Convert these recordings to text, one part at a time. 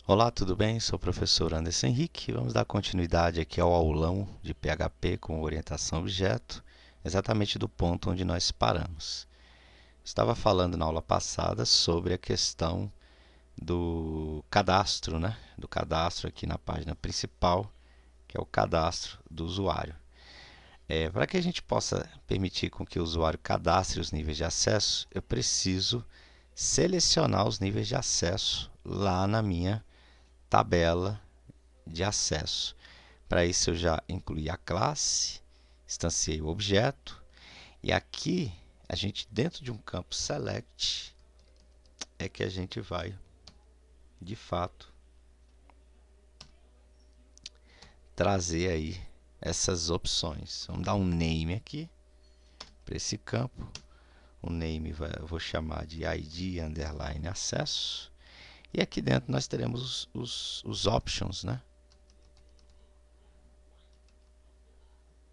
Olá, tudo bem? Sou o professor Anderson Henrique. Vamos dar continuidade aqui ao aulão de PHP com orientação objeto, exatamente do ponto onde nós paramos. Estava falando na aula passada sobre a questão do cadastro, né? Do cadastro aqui na página principal, que é o cadastro do usuário. Para que a gente possa permitir com que o usuário cadastre os níveis de acesso, eu preciso selecionar os níveis de acesso lá na minha tabela de acesso. Para isso eu já incluí a classe, instanciei o objeto e aqui a gente dentro de um campo select é que a gente vai de fato trazer aí essas opções. Vamos dar um name aqui para esse campo. O name eu vou chamar de ID underline acesso. E aqui dentro nós teremos os options, né?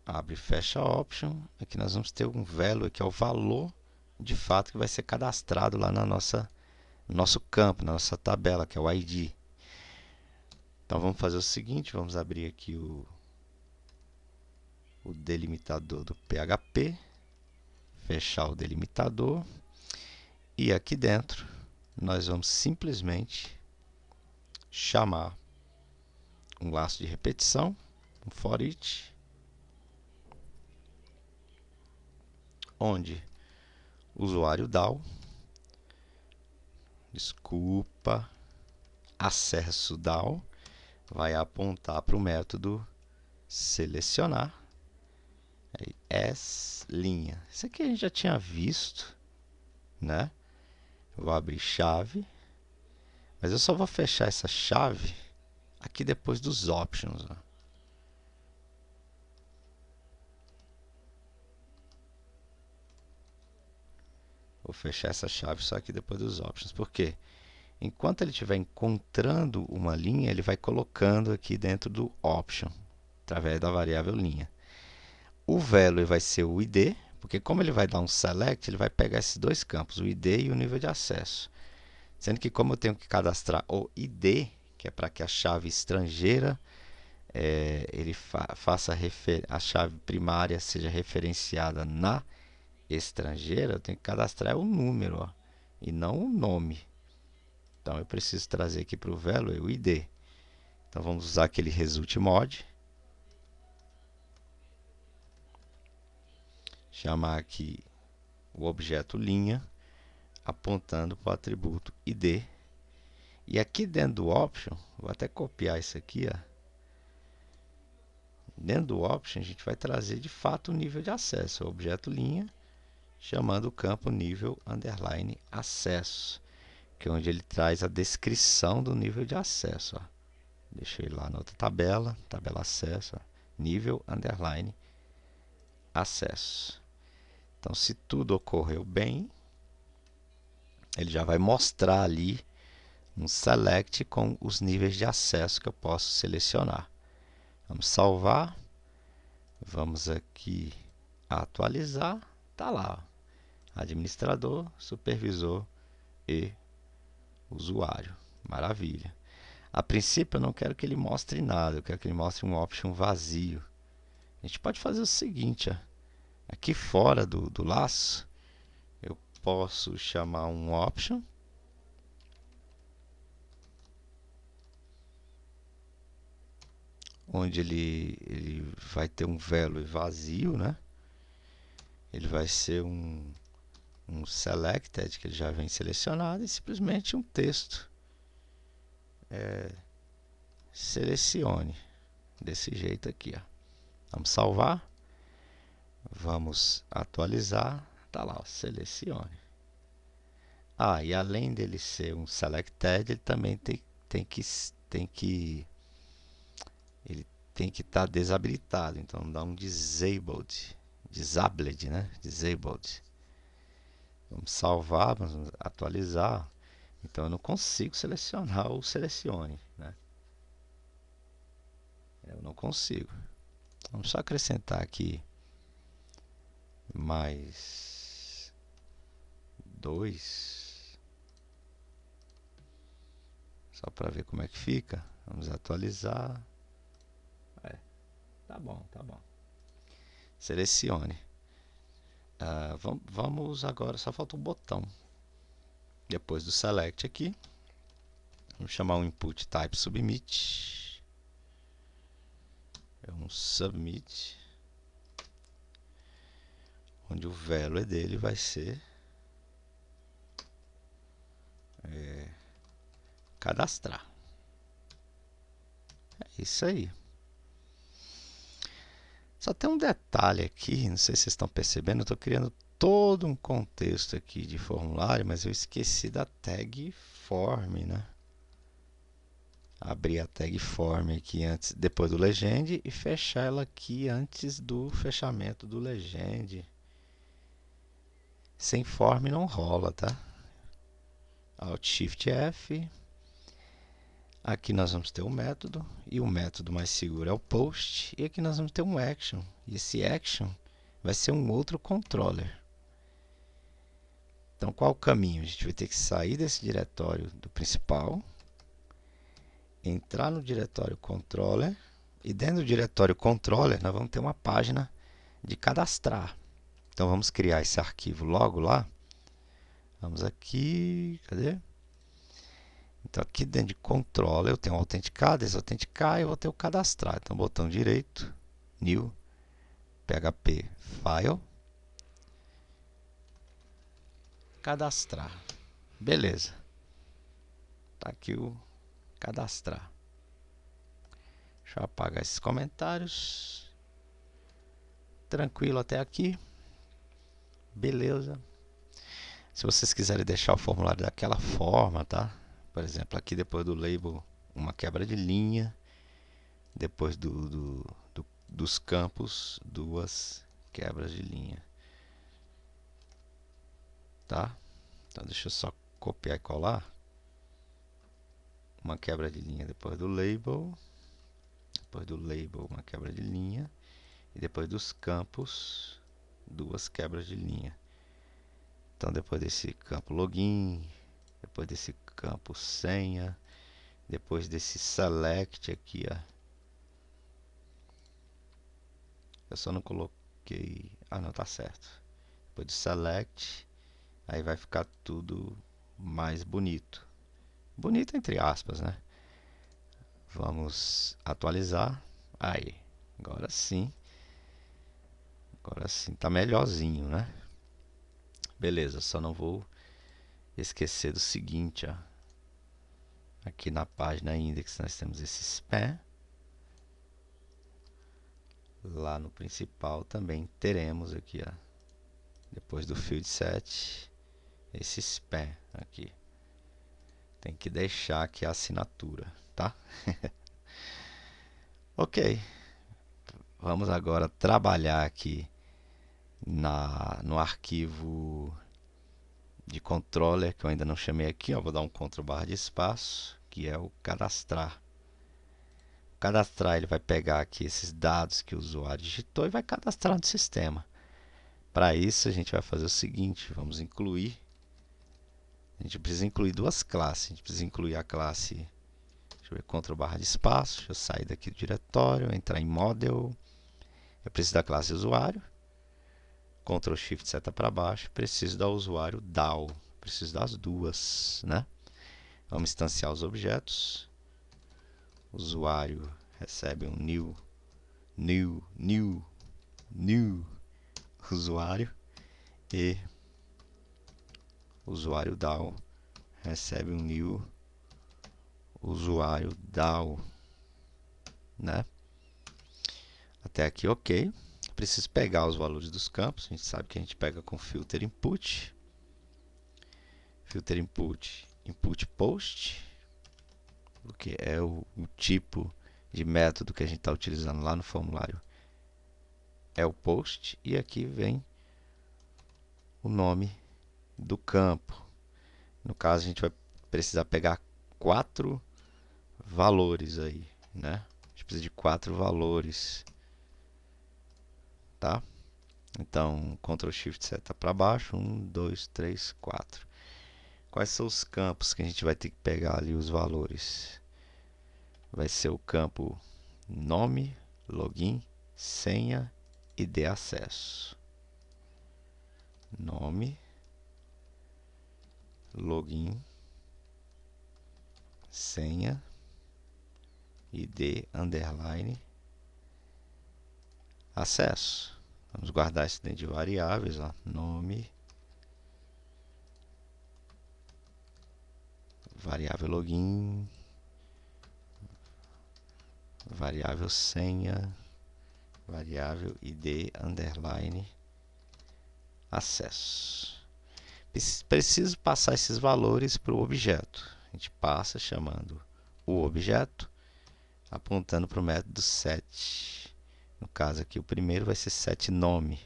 Abre e fecha a option. Aqui nós vamos ter um value, que é o valor de fato que vai ser cadastrado lá no nosso campo, na nossa tabela, que é o ID. Então vamos fazer o seguinte, vamos abrir aqui o delimitador do PHP, fechar o delimitador e aqui dentro nós vamos simplesmente chamar um laço de repetição, um for each, onde o usuário DAO, acesso DAO, vai apontar para o método selecionar aí, s linha. Isso aqui a gente já tinha visto, né? Eu vou abrir chave, mas eu só vou fechar essa chave aqui depois dos options. Ó. Vou fechar essa chave só aqui depois dos options. Por quê? Enquanto ele estiver encontrando uma linha, ele vai colocando aqui dentro do option, através da variável linha. O value vai ser o ID, porque como ele vai dar um select, ele vai pegar esses dois campos, o ID e o nível de acesso. Sendo que como eu tenho que cadastrar o ID, que é para que a chave estrangeira ele faça a chave primária seja referenciada na estrangeira, eu tenho que cadastrar o número, ó, e não o nome. Então eu preciso trazer aqui para o value o ID. Então vamos usar aquele result mod, chamar aqui o objeto linha, apontando para o atributo ID. E aqui dentro do option, vou até copiar isso aqui, ó. Dentro do option, a gente vai trazer de fato o nível de acesso, o objeto linha, chamando o campo nível underline acesso, que é onde ele traz a descrição do nível de acesso. Ó. Deixei lá na outra tabela, tabela acesso, ó, nível underline acesso. Então, se tudo ocorreu bem, ele já vai mostrar ali um select com os níveis de acesso que eu posso selecionar. Vamos salvar. Vamos aqui atualizar. Está lá. Administrador, supervisor e usuário. Maravilha. A princípio eu não quero que ele mostre nada. Eu quero que ele mostre um option vazio. A gente pode fazer o seguinte. Ó. Aqui fora do laço, eu posso chamar um option. Onde ele vai ter um value vazio, né? Ele vai ser um selected, que ele já vem selecionado, e simplesmente um texto. Selecione, desse jeito aqui. Ó. Vamos salvar, vamos atualizar, tá lá, ó, selecione. Ah, e além dele ser um selected, ele também tem que ele tem que estar desabilitado. Então dá um disabled, né? Disabled. Vamos salvar, vamos atualizar. Então eu não consigo selecionar o selecione, né? Eu não consigo. Vamos só acrescentar aqui mais 2. Só para ver como é que fica. Vamos atualizar. Tá bom, tá bom. Selecione. Vamos agora, só falta um botão. Depois do select aqui, vamos chamar um input type submit. É um submit, onde o value dele vai ser cadastrar. É isso aí. Só tem um detalhe aqui, não sei se vocês estão percebendo, eu estou criando todo um contexto aqui de formulário, mas eu esqueci da tag form, né? Abrir a tag form aqui antes, depois do legend e fechar ela aqui antes do fechamento do legend. Sem form não rola, tá? Alt Shift F. Aqui nós vamos ter um método, e o método mais seguro é o post, e aqui nós vamos ter um action, e esse action vai ser um outro controller. Então qual o caminho? A gente vai ter que sair desse diretório do principal, entrar no diretório controller, e dentro do diretório controller nós vamos ter uma página de cadastrar. Então vamos criar esse arquivo logo lá. Vamos aqui, cadê? Então aqui dentro de controller eu tenho autenticar, desautenticar e eu vou ter o cadastrar. Então botão direito, new, php file, cadastrar. Beleza. Tá aqui o cadastrar. Deixa eu apagar esses comentários. Tranquilo até aqui. Beleza. Se vocês quiserem deixar o formulário daquela forma, tá? Por exemplo, aqui depois do label, uma quebra de linha. Depois dos campos, duas quebras de linha. Tá? Então deixa eu só copiar e colar. Uma quebra de linha depois do label. Depois do label, uma quebra de linha. E depois dos campos, duas quebras de linha. Então depois desse campo login, depois desse campo senha, depois desse select aqui, ó. Eu só não coloquei... Ah, não, tá certo. Depois do select, aí vai ficar tudo mais bonito. Bonito entre aspas, né? Vamos atualizar. Aí, agora sim. Agora sim, tá melhorzinho, né? Beleza, só não vou esquecer do seguinte, ó. Aqui na página index nós temos esse span. Lá no principal também teremos aqui, ó, depois do field set, esse span aqui. Tem que deixar aqui a assinatura, tá? Ok. Vamos agora trabalhar aqui no arquivo de controller, que eu ainda não chamei aqui, ó. Vou dar um Ctrl barra de espaço, que é o cadastrar. O cadastrar, ele vai pegar aqui esses dados que o usuário digitou e vai cadastrar no sistema. Para isso, a gente vai fazer o seguinte, vamos incluir. A gente precisa incluir duas classes. A gente precisa incluir a classe, deixa eu ver, Ctrl barra de espaço, deixa eu sair daqui do diretório, entrar em Model. Eu preciso da classe usuário. Ctrl Shift seta para baixo, preciso da usuário DAO. Preciso das duas, né? Vamos instanciar os objetos. O usuário recebe um new usuário, e o usuário DAO recebe um new usuário DAO, né? Até aqui ok. Preciso pegar os valores dos campos. A gente sabe que a gente pega com filter input. Filter input, input post, porque é o tipo de método que a gente está utilizando lá no formulário. É o post, e aqui vem o nome do campo. No caso, a gente vai precisar pegar 4 valores aí, né? A gente precisa de 4 valores, tá? Então, Ctrl Shift seta para baixo, 1, 2, 3, 4. Quais são os campos que a gente vai ter que pegar ali os valores? Vai ser o campo nome, login, senha e de acesso. Nome, login, senha, ID, underline, acesso. Vamos guardar isso dentro de variáveis, ó. Nome, variável login, variável senha, variável ID, underline, acesso. Preciso passar esses valores para o objeto. A gente passa chamando o objeto, apontando para o método set. No caso aqui, o primeiro vai ser setNome.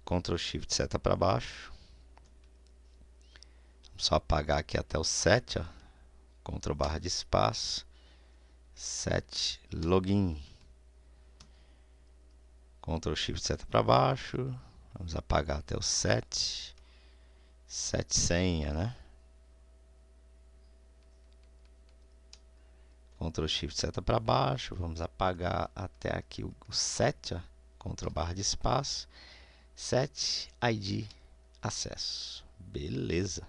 Ctrl Shift seta para baixo. Vamos só apagar aqui até o set, ó. Ctrl barra de espaço. setLogin. Ctrl Shift seta para baixo. Vamos apagar até o set senha, né? Ctrl Shift seta para baixo. Vamos apagar até aqui o set, ó. Ctrl barra de espaço. Set ID acesso. Beleza.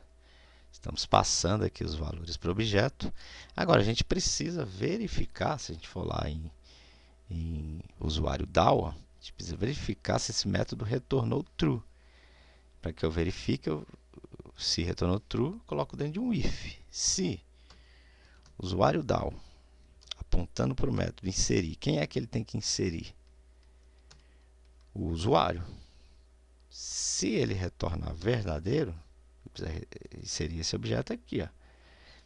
Estamos passando aqui os valores para o objeto. Agora a gente precisa verificar, se a gente for lá em usuário DAO, ó, a gente precisa verificar se esse método retornou true. Para que eu verifique, se retornou true, eu coloco dentro de um if. Se usuário DAO, apontando para o método inserir, quem é que ele tem que inserir? O usuário. Se ele retornar verdadeiro, precisa inserir esse objeto aqui, ó.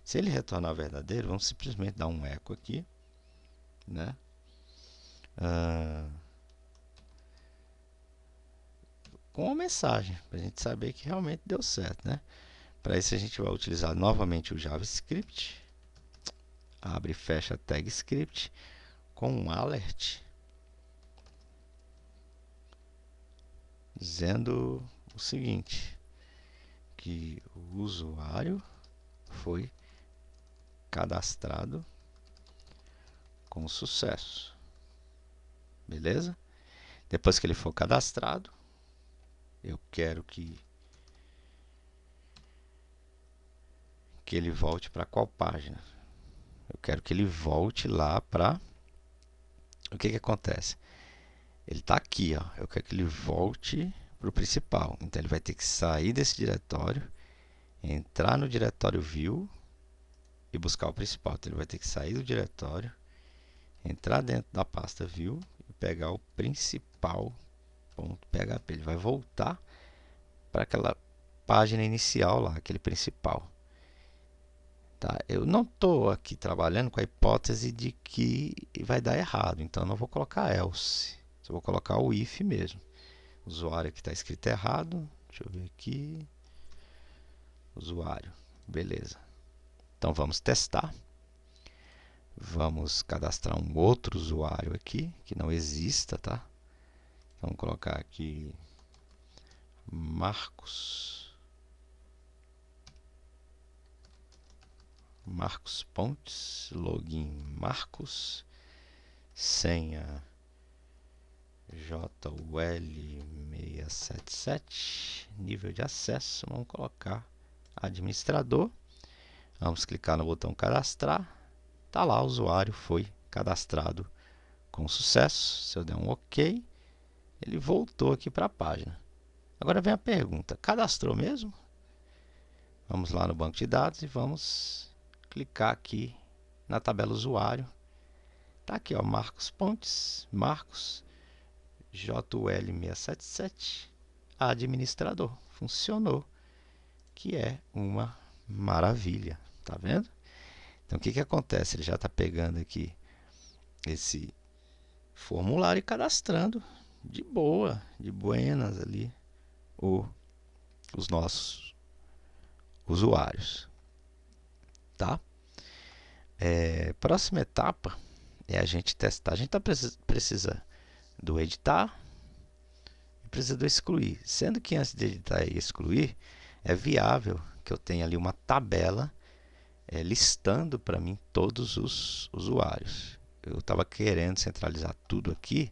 Se ele retornar verdadeiro, vamos simplesmente dar um eco aqui, né? Com uma mensagem, para a gente saber que realmente deu certo, né? Para isso a gente vai utilizar novamente o JavaScript. Abre e fecha a tag script com um alert, dizendo o seguinte, que o usuário foi cadastrado com sucesso. Beleza? Depois que ele for cadastrado, eu quero que ele volte para qual página? Eu quero que ele volte lá para... O que acontece? Ele está aqui, ó. Eu quero que ele volte para o principal. Então, ele vai ter que sair desse diretório, entrar no diretório view e buscar o principal. Então, ele vai ter que sair do diretório, entrar dentro da pasta view e pegar o principal.php. Ele vai voltar para aquela página inicial lá, aquele principal. Tá? Eu não estou aqui trabalhando com a hipótese de que vai dar errado, então eu não vou colocar else. Eu vou colocar o if mesmo. Usuário que está escrito errado. Deixa eu ver aqui. Usuário. Beleza. Então vamos testar. Vamos cadastrar um outro usuário aqui, que não exista, tá? Vamos colocar aqui Marcos. Marcos Pontes, login Marcos, senha JUL677, nível de acesso, vamos colocar administrador, vamos clicar no botão cadastrar, tá lá, o usuário foi cadastrado com sucesso. Se eu der um OK, ele voltou aqui para a página. Agora vem a pergunta, cadastrou mesmo? Vamos lá no banco de dados e vamos clicar aqui na tabela usuário. Tá aqui, ó, Marcos Pontes, Marcos, JUL677, administrador. Funcionou, que é uma maravilha, tá vendo? Então, o que acontece? Ele já está pegando aqui esse formulário e cadastrando de boa, de buenas ali, os nossos usuários. Tá? Próxima etapa é a gente testar. A gente precisa do editar e precisa do excluir. Sendo que antes de editar e excluir, é viável que eu tenha ali uma tabela listando para mim todos os usuários. Eu estava querendo centralizar tudo aqui,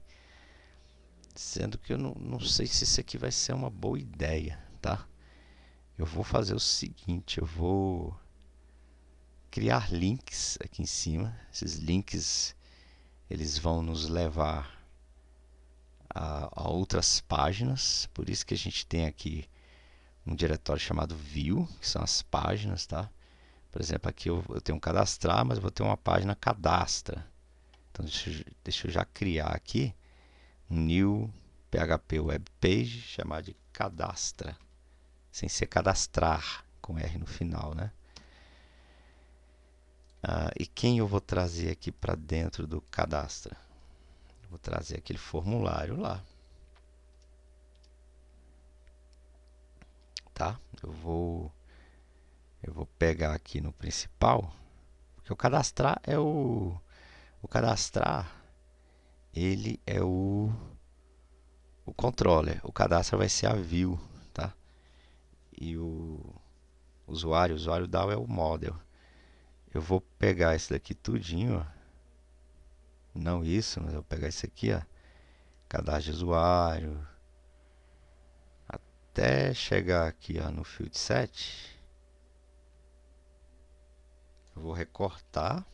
sendo que eu não sei se isso aqui vai ser uma boa ideia, tá? Eu vou fazer o seguinte, eu vou criar links aqui em cima. Esses links eles vão nos levar a outras páginas, por isso que a gente tem aqui um diretório chamado view, que são as páginas, tá? Por exemplo, aqui eu tenho um cadastrar, mas eu vou ter uma página cadastra. Então deixa eu já criar aqui um new PHP web page chamado de cadastra, sem ser cadastrar, com R no final, né? E quem eu vou trazer aqui para dentro do cadastra? Vou trazer aquele formulário lá, tá? Eu vou pegar aqui no principal, porque o cadastrar ele é o controller, o cadastro vai ser a view, tá? E o usuário DAO é o model. Eu vou pegar esse daqui tudinho, ó. Não isso, mas eu vou pegar esse aqui, ó, cadastro de usuário, até chegar aqui, ó, no field set. Eu vou recortar,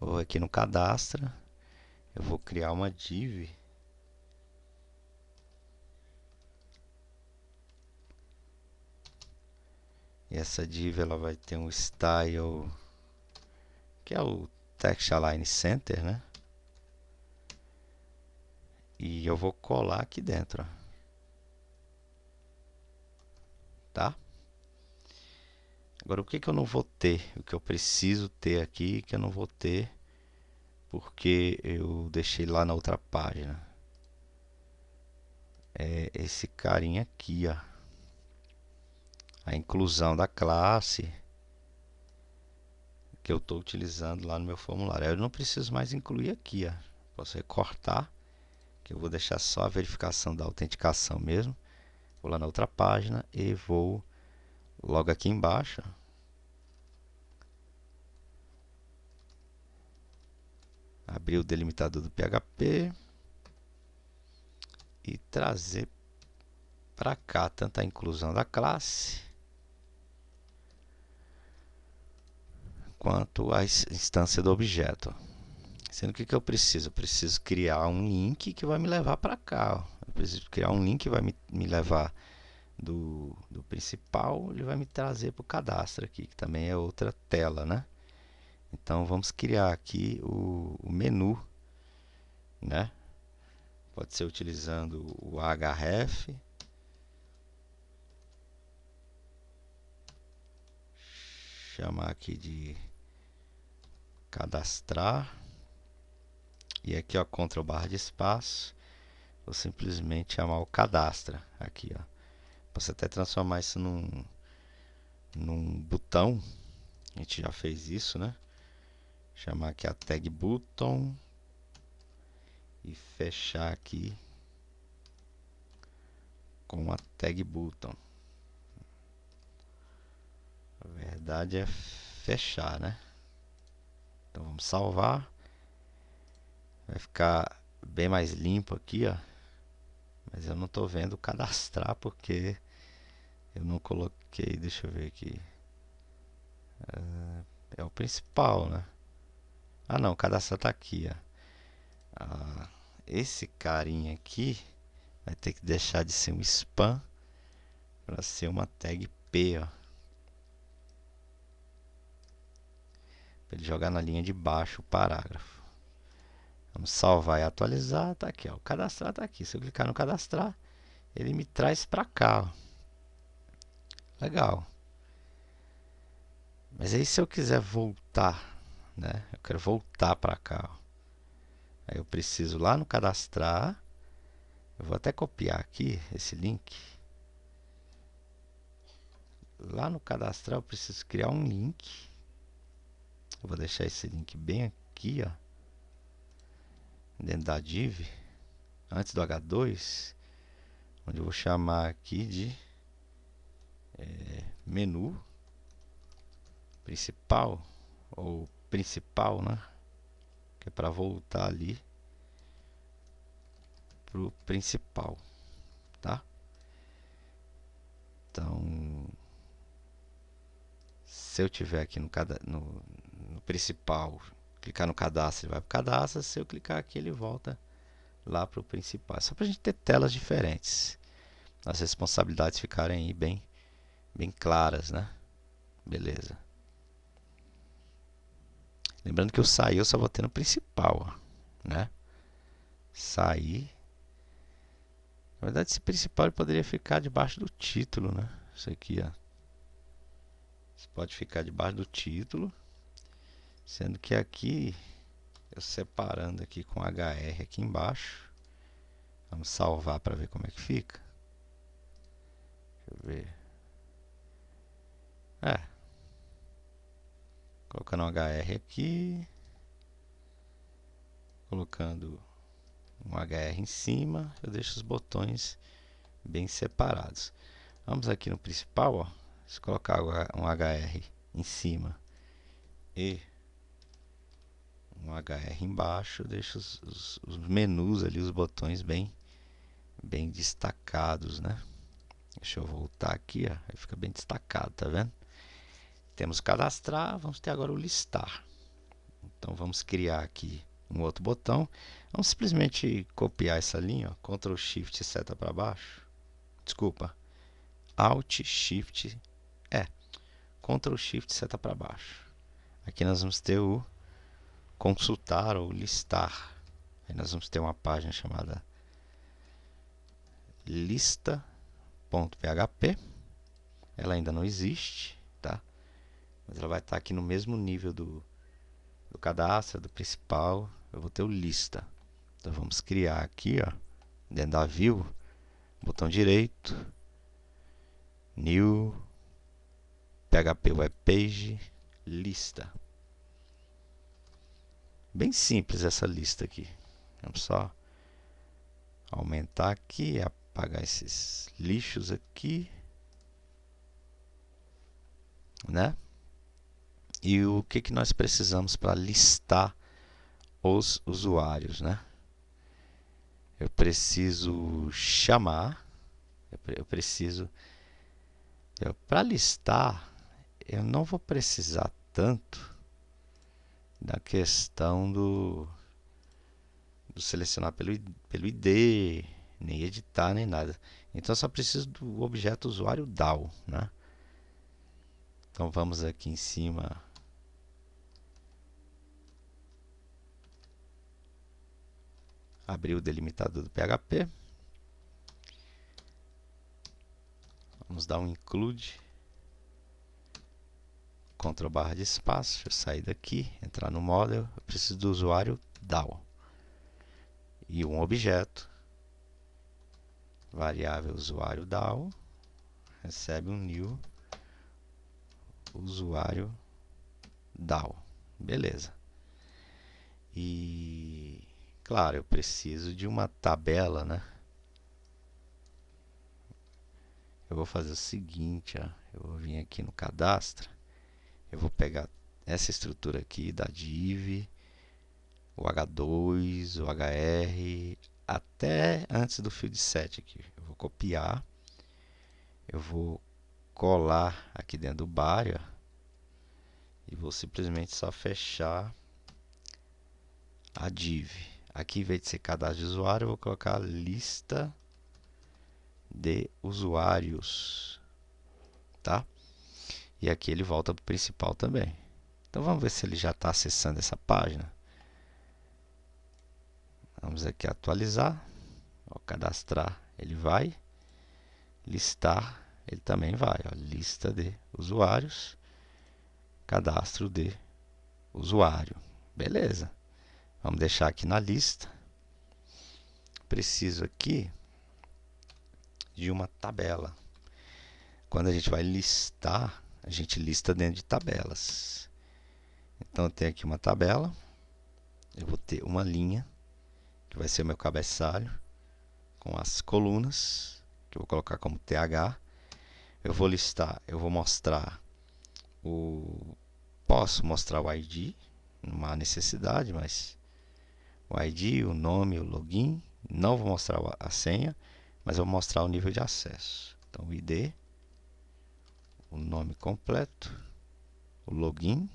vou aqui no cadastro, eu vou criar uma div. E essa div ela vai ter um style que é o Text Align Center, né? E eu vou colar aqui dentro, ó. Tá? Agora o que que eu não vou ter? O que eu preciso ter aqui que eu não vou ter porque eu deixei lá na outra página. É esse carinha aqui, ó. A inclusão da classe que eu estou utilizando lá no meu formulário. Eu não preciso mais incluir aqui, ó. Posso recortar, que eu vou deixar só a verificação da autenticação mesmo. Vou lá na outra página e vou logo aqui embaixo, abrir o delimitador do PHP e trazer para cá tanto a inclusão da classe quanto a instância do objeto. Sendo que eu preciso? Eu preciso criar um link que vai me levar para cá, ó. Eu preciso criar um link que vai me levar do principal, ele vai me trazer para o cadastro aqui, que também é outra tela, né? Então vamos criar aqui o menu, né? Pode ser utilizando o href, chamar aqui de cadastrar, e aqui ó, Ctrl barra de espaço, vou simplesmente chamar o cadastra aqui, ó. Posso até transformar isso num botão, a gente já fez isso, né? Chamar aqui a tag button e fechar aqui com a tag button. A verdade é fechar, né? Então vamos salvar. Vai ficar bem mais limpo aqui, ó. Mas eu não estou vendo cadastrar porque eu não coloquei. Deixa eu ver aqui. É o principal, né? Ah, não, cadastrar está aqui, ó. Esse carinha aqui vai ter que deixar de ser um spam para ser uma tag P, ó. Para ele jogar na linha de baixo o parágrafo. Vamos salvar e atualizar. Tá aqui, ó. O cadastrar tá aqui. Se eu clicar no cadastrar, ele me traz para cá, ó. Legal. Mas aí se eu quiser voltar, né? Eu quero voltar para cá, ó. Aí eu preciso lá no cadastrar. Eu vou até copiar aqui esse link. Lá no cadastrar eu preciso criar um link. Eu vou deixar esse link bem aqui, ó, dentro da div, antes do H2, onde eu vou chamar aqui de menu principal, ou principal, né? Que é para voltar ali pro principal, tá? Então, se eu tiver aqui no principal, clicar no cadastro, ele vai para o cadastro. Se eu clicar aqui, ele volta lá para o principal. Só para a gente ter telas diferentes, as responsabilidades ficarem aí bem claras, né? Beleza. Lembrando que eu saí, eu só vou ter no principal, ó, né? Sair. Na verdade, esse principal ele poderia ficar debaixo do título, né? Isso aqui, ó. Isso pode ficar debaixo do título, sendo que aqui, eu separando aqui com HR aqui embaixo. Vamos salvar para ver como é que fica. Deixa eu ver. Colocando um HR aqui. Colocando um HR em cima. Eu deixo os botões bem separados. Vamos aqui no principal, ó. Se colocar um HR em cima e um HR embaixo, eu deixo os menus ali, os botões bem destacados, né? Deixa eu voltar aqui, ó. Aí fica bem destacado, tá vendo? Temos cadastrar, vamos ter agora o listar. Então vamos criar aqui um outro botão. Vamos simplesmente copiar essa linha, ó, Ctrl Shift seta para baixo. Desculpa. Alt Shift Ctrl Shift seta para baixo. Aqui nós vamos ter o consultar ou listar. Aí nós vamos ter uma página chamada lista.php. Ela ainda não existe, tá? Mas ela vai estar aqui no mesmo nível do cadastro, do principal. Eu vou ter o lista. Então vamos criar aqui, ó, dentro da view, botão direito, new, PHP Web Page, lista. Bem simples essa lista aqui. Vamos só aumentar aqui, apagar esses lixos aqui, né? E o que nós precisamos para listar os usuários, né? Eu preciso chamar, para listar, eu não vou precisar tanto da questão do selecionar pelo ID, nem editar, nem nada. Então, eu só preciso do objeto usuário DAO, né? Então, vamos aqui em cima. Abrir o delimitador do PHP. Vamos dar um include. Ctrl barra de espaço. Deixa eu sair daqui, entrar no model. Eu preciso do usuário DAO. E um objeto. Variável usuário DAO. Recebe um new usuário DAO. Beleza. E claro, eu preciso de uma tabela, né? Eu vou fazer o seguinte, ó. Eu vou vir aqui no cadastro. Eu vou pegar essa estrutura aqui da div, o H2, o HR, até antes do field set aqui. Eu vou copiar. Eu vou colar aqui dentro do body, ó, e vou simplesmente só fechar a div. Aqui, em vez de ser cadastro de usuário, eu vou colocar lista de usuários, tá? E aqui ele volta para o principal também. Então vamos ver se ele já está acessando essa página. Vamos aqui atualizar, ó, cadastrar, ele vai, listar, ele também vai, ó, lista de usuários, cadastro de usuário, beleza. Vamos deixar aqui na lista. Preciso aqui de uma tabela. Quando a gente vai listar, a gente lista dentro de tabelas. Então eu tenho aqui uma tabela. Eu vou ter uma linha, que vai ser o meu cabeçalho, com as colunas. que eu vou colocar como TH. Eu vou listar, eu vou mostrar posso mostrar o ID, não há necessidade, mas o ID, o nome, o login. Não vou mostrar a senha, mas vou mostrar o nível de acesso. Então, o ID, o nome completo, o login.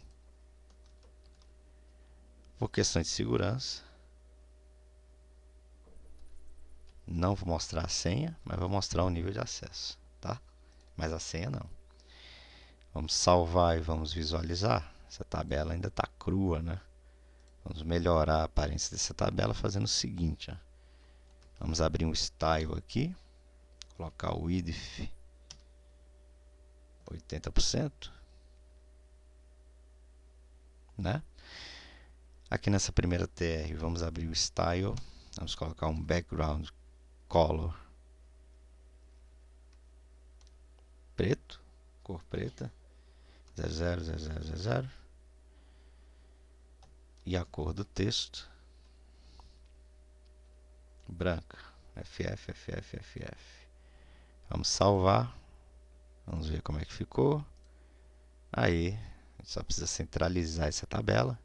Por questões de segurança, não vou mostrar a senha, mas vou mostrar o nível de acesso, tá? Mas a senha não. Vamos salvar e vamos visualizar. Essa tabela ainda está crua, né? Vamos melhorar a aparência dessa tabela fazendo o seguinte, ó. Vamos abrir um style aqui, colocar o width 80%, né? Aqui nessa primeira TR, vamos abrir o style, vamos colocar um background color preto, cor preta, 000000, e a cor do texto branca, FF. Vamos salvar, vamos ver como é que ficou. Aí, a gente só precisa centralizar essa tabela.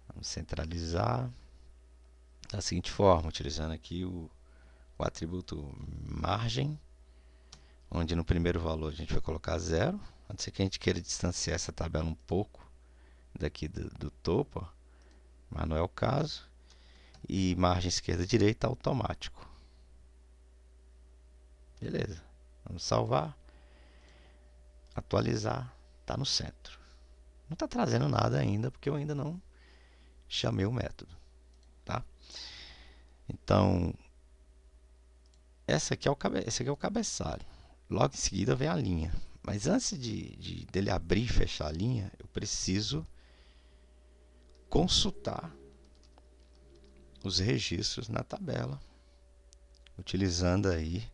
Vamos centralizar da seguinte forma, utilizando aqui o atributo margem, onde no primeiro valor a gente vai colocar 0, a não ser que a gente queira distanciar essa tabela um pouco daqui do topo, mas não é o caso. E margem esquerda e direita automático. Beleza, vamos salvar, atualizar, está no centro. Não está trazendo nada ainda, porque eu ainda não chamei o método, tá? Então, esse aqui é o cabeçalho. Logo em seguida vem a linha. Mas antes dele abrir e fechar a linha, eu preciso consultar os registros na tabela, utilizando aí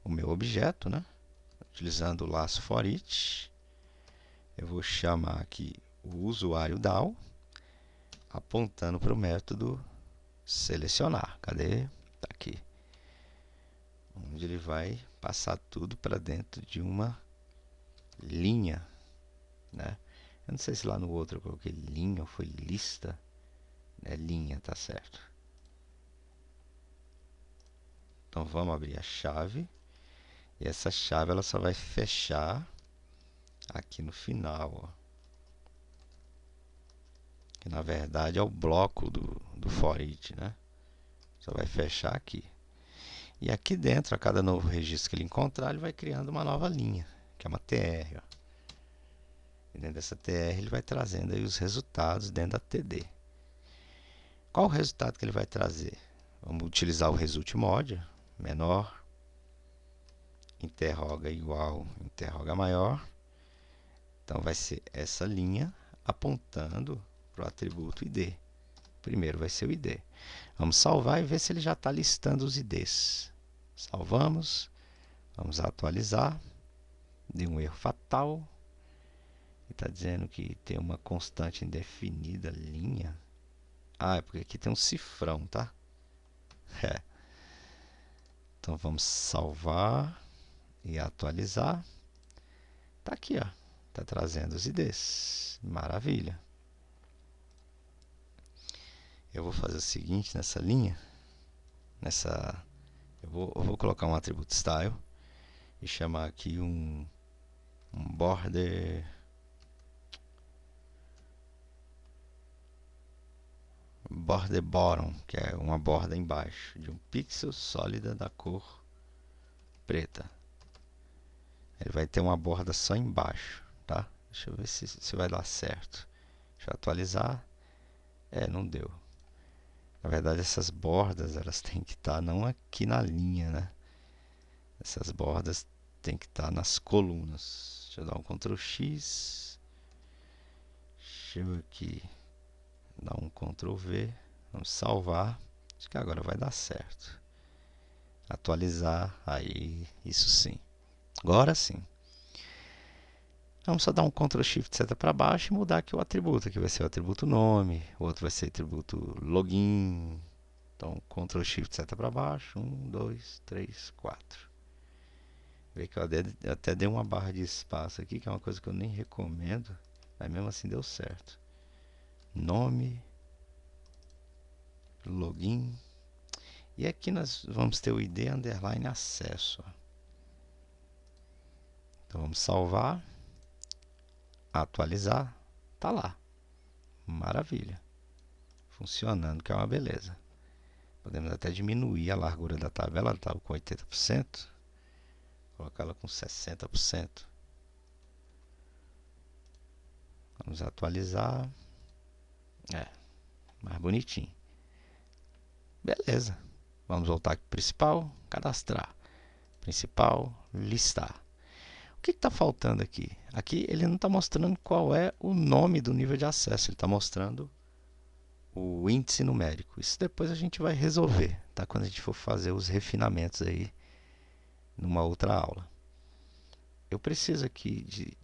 o meu objeto, né? Utilizando o laço for each. Eu vou chamar aqui o usuário DAO, apontando para o método selecionar. Cadê? Está aqui. Onde ele vai passar tudo para dentro de uma linha, né? Eu não sei se lá no outro eu coloquei linha ou foi lista. É linha, tá certo. Então vamos abrir a chave. E essa chave ela só vai fechar aqui no final, ó. Que na verdade é o bloco do for each, né? Só vai fechar aqui. E aqui dentro, a cada novo registro que ele encontrar, ele vai criando uma nova linha, que é uma TR, ó. E dentro dessa TR ele vai trazendo aí os resultados dentro da TD. Qual o resultado que ele vai trazer? Vamos utilizar o result mod, menor, interroga igual, interroga maior. Então vai ser essa linha apontando para o atributo ID. Primeiro vai ser o ID. Vamos salvar e ver se ele já está listando os IDs. Salvamos, vamos atualizar. Deu um erro fatal. Está dizendo que tem uma constante indefinida linha. Ah, é porque aqui tem um cifrão, tá? É. Então vamos salvar e atualizar. Tá aqui, ó. Tá trazendo os IDs. Maravilha. Eu vou fazer o seguinte nessa linha. Eu vou colocar um atributo style e chamar aqui um border bottom, que é uma borda embaixo de um pixel sólida da cor preta. Ele vai ter uma borda só embaixo, tá? Deixa eu ver se vai dar certo. Deixa eu atualizar. Não deu. Na verdade, essas bordas elas têm que estar não aqui na linha, né? Essas bordas têm que estar nas colunas. Deixa eu dar um Ctrl X. Deixa eu aqui dar um Ctrl V. Vamos salvar. Acho que agora vai dar certo. Atualizar. Aí, isso sim. Agora sim. Vamos só dar um Ctrl Shift seta para baixo e mudar aqui o atributo. Aqui vai ser o atributo nome, o outro vai ser o atributo login. Então, Ctrl Shift seta para baixo, 1, 2, 3, 4. Vê que eu até dei uma barra de espaço aqui, que é uma coisa que eu nem recomendo, mas mesmo assim deu certo. Nome, login, e aqui nós vamos ter o ID underline acesso. Então vamos salvar, atualizar, tá lá, maravilha, funcionando, que é uma beleza. Podemos até diminuir a largura da tabela, ela estava com 80%, colocar ela com 60%. Vamos atualizar, mais bonitinho. Beleza, vamos voltar aqui para o principal, cadastrar, principal, listar. O que está faltando aqui? Aqui ele não está mostrando qual é o nome do nível de acesso, ele está mostrando o índice numérico. Isso depois a gente vai resolver, tá? Quando a gente for fazer os refinamentos aí numa outra aula. Eu preciso aqui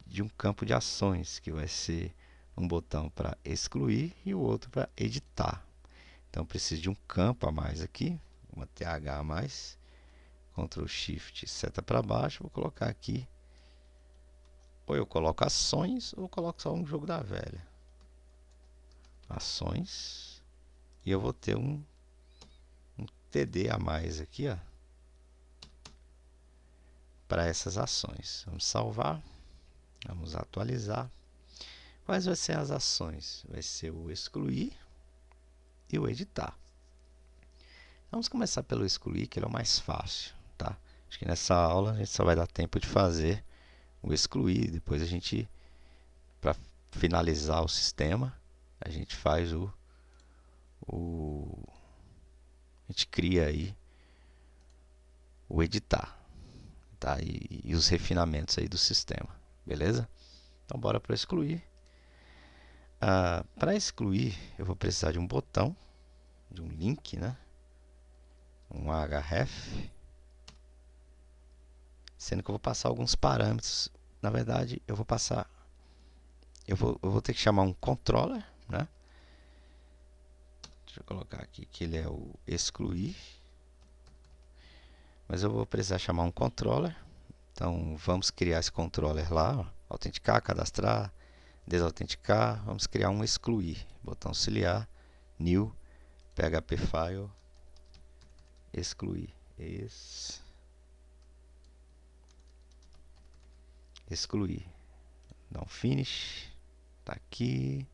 de um campo de ações, que vai ser um botão para excluir e o outro para editar. Então preciso de um campo a mais aqui, uma TH a mais. Ctrl Shift seta para baixo, vou colocar aqui, ou eu coloco ações ou eu coloco só um jogo da velha. Ações, e eu vou ter um TD a mais aqui, ó, para essas ações. Vamos salvar, vamos atualizar. Quais vão ser as ações? Vai ser o excluir e o editar. Vamos começar pelo excluir, que ele é o mais fácil, tá? Acho que nessa aula a gente só vai dar tempo de fazer o excluir. Depois a gente, para finalizar o sistema, a gente faz a gente cria aí o editar, tá? E os refinamentos aí do sistema, beleza? Então bora para excluir. Para excluir, eu vou precisar de um botão, de um link, né? Um href, sendo que eu vou passar alguns parâmetros. Na verdade, eu vou passar, eu vou ter que chamar um controller, né? Deixa eu colocar aqui que ele é o excluir, mas eu vou precisar chamar um controller. Então vamos criar esse controller lá, ó. Autenticar, cadastrar, desautenticar. Vamos criar um excluir, botão auxiliar, new, php file, excluir, excluir, dá um finish, tá aqui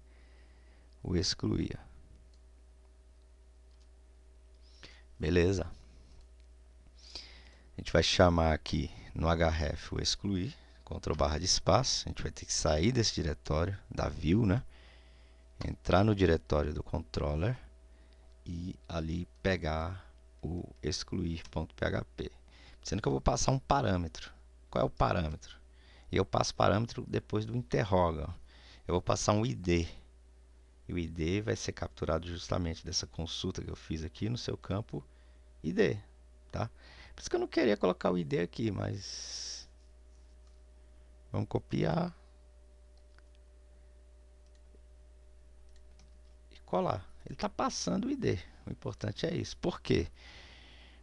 o excluir, beleza. A gente vai chamar aqui no href o excluir, Ctrl barra de espaço. A gente vai ter que sair desse diretório da view, né? Entrar no diretório do controller e ali pegar o excluir.php, sendo que eu vou passar um parâmetro. Qual é o parâmetro? E eu passo parâmetro depois do interroga. Eu vou passar um ID. E o ID vai ser capturado justamente dessa consulta que eu fiz aqui no seu campo ID, tá? Por isso que eu não queria colocar o ID aqui, mas vamos copiar e colar. Ele está passando o ID. O importante é isso. Por quê?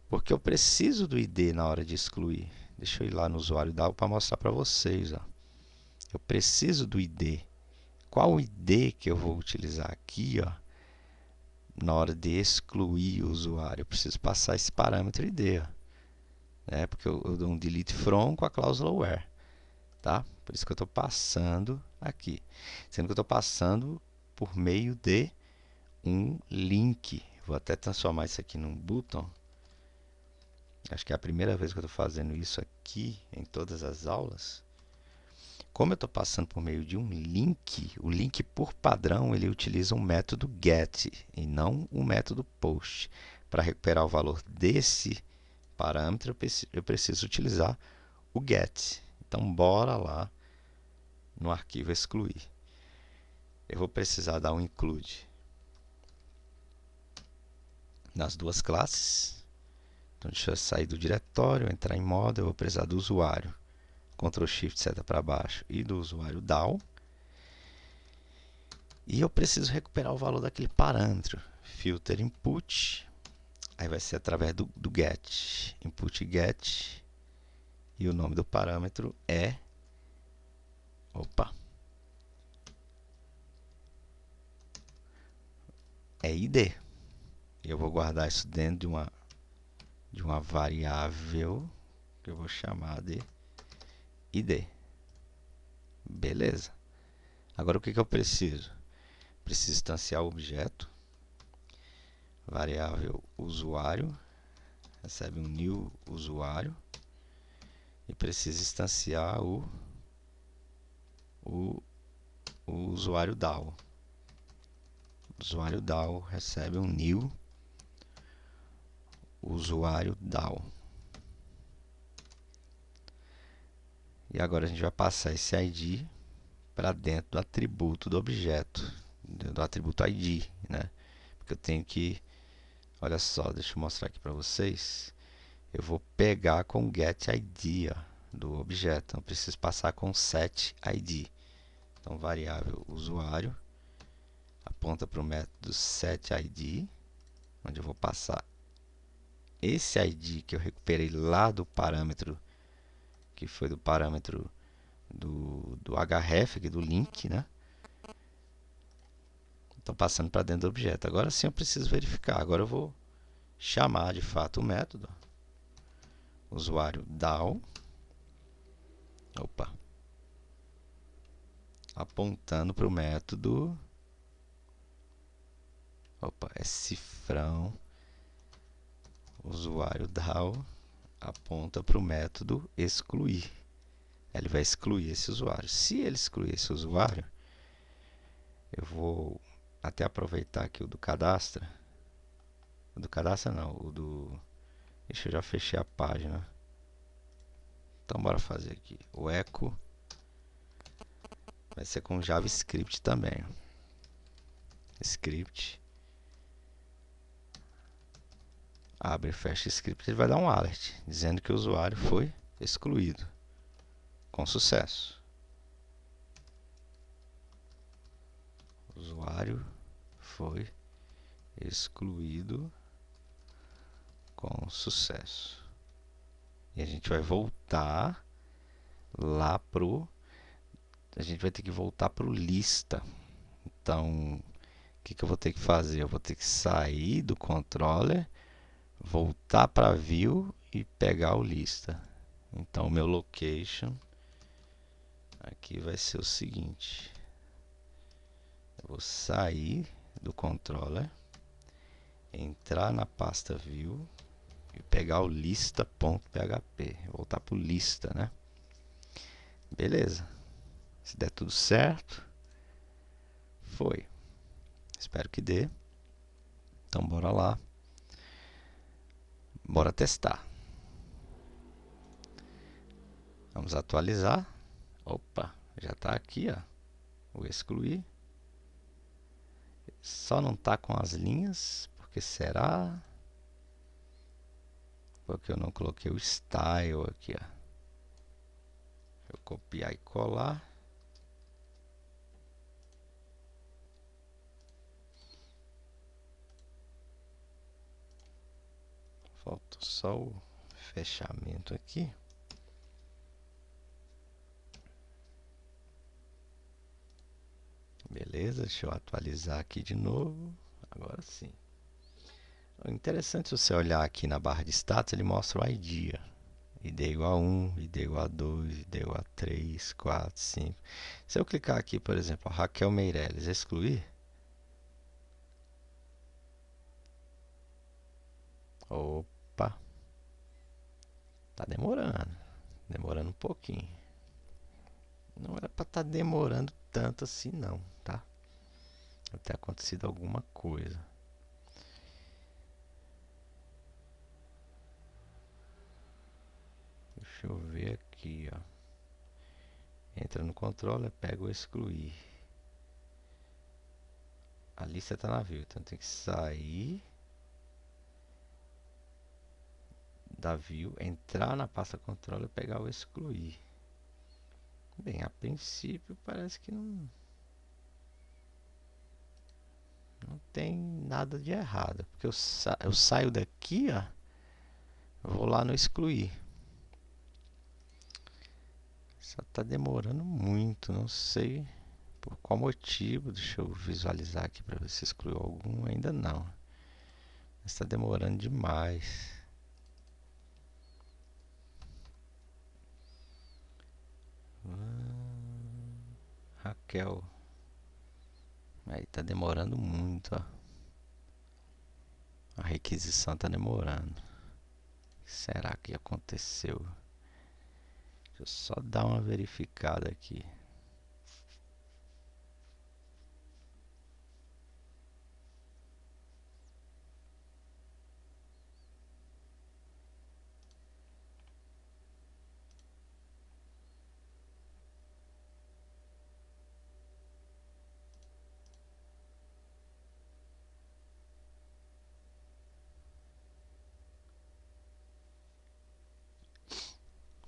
Porque eu preciso do ID na hora de excluir. Deixa eu ir lá no usuário DAO para mostrar para vocês, ó. Eu preciso do ID. Qual o ID que eu vou utilizar aqui, ó, na hora de excluir o usuário? Eu preciso passar esse parâmetro ID, ó, né? Porque eu dou um delete from com a cláusula where, tá? Por isso que eu estou passando aqui, sendo que eu estou passando por meio de um link. Vou até transformar isso aqui num button. Acho que é a primeira vez que eu estou fazendo isso aqui em todas as aulas. Como eu estou passando por meio de um link, o link por padrão ele utiliza um método get e não o método post. Para recuperar o valor desse parâmetro, eu preciso utilizar o get. Então, bora lá no arquivo excluir. Eu vou precisar dar um include nas duas classes. Então, deixa eu sair do diretório, entrar em modo, eu vou precisar do usuário. Ctrl Shift seta para baixo e do usuário DAO. E eu preciso recuperar o valor daquele parâmetro. Filter input, Aí vai ser através do get, input get, e o nome do parâmetro é, é id. E eu vou guardar isso dentro de uma variável que eu vou chamar de id. Beleza. Agora o que eu preciso? Preciso instanciar o objeto, variável usuário, recebe um new usuário, e preciso instanciar o usuário DAO. O usuário DAO recebe um new usuário DAO. E agora a gente vai passar esse ID para dentro do atributo do objeto, do atributo ID, né? Porque eu tenho que, olha só, deixa eu mostrar aqui para vocês. Eu vou pegar com get ID do objeto, então eu preciso passar com set ID. Então variável usuário aponta para o método setID, onde eu vou passar esse ID que eu recuperei lá do parâmetro, que foi do parâmetro do href, aqui do link, né? Então passando para dentro do objeto. Agora sim eu preciso verificar. Agora eu vou chamar de fato o método usuário DAO, apontando para o método, é cifrão, usuário DAO aponta para o método excluir. Ele vai excluir esse usuário. Se ele excluir esse usuário, eu vou até aproveitar aqui o do cadastro. O do cadastro não, o do... Deixa eu já fechei a página. Então bora fazer aqui. O echo vai ser com JavaScript também. Script. Abre e fecha script. Ele vai dar um alert dizendo que o usuário foi excluído. Com sucesso. O usuário foi excluído com sucesso. E a gente vai voltar lá pro... A gente vai ter que voltar pro lista. Então, o que eu vou ter que fazer? Eu vou ter que sair do controller, voltar para view e pegar o lista. Então, o meu location aqui vai ser o seguinte. Eu vou sair do controller, entrar na pasta view e pegar o lista.php. Voltar para o lista, né? Beleza. Se der tudo certo, foi. Espero que dê. Então, bora lá. Bora testar. Vamos atualizar. Opa, já está aqui, ó. Vou excluir. Só não está com as linhas, porque será? Porque eu não coloquei o style aqui, ó. Eu copiar e colar. Falta só o fechamento aqui. Beleza, deixa eu atualizar aqui de novo. Agora sim. O interessante se você olhar aqui na barra de status, ele mostra o ID. ID igual a 1, ID igual a 2, ID igual a 3, 4, 5. Se eu clicar aqui, por exemplo, Raquel Meirelles, excluir. Opa! Tá demorando. Demorando um pouquinho. Não era para estar demorando tanto assim não, tá? Deve ter acontecido alguma coisa. Deixa eu ver aqui, ó. Entra no controle, pega o excluir. A lista está na view, então tem que sair da view, entrar na pasta controle e pegar o excluir. Bem, a princípio parece que não não tem nada de errado, porque eu saio daqui, ó, vou lá no excluir. Só está demorando muito, não sei por qual motivo. Deixa eu visualizar aqui para ver se excluiu algum. Ainda não. Está demorando demais. Raquel. Aí está demorando muito, ó. A requisição está demorando. O que será que aconteceu? Deixa eu só dar uma verificada aqui.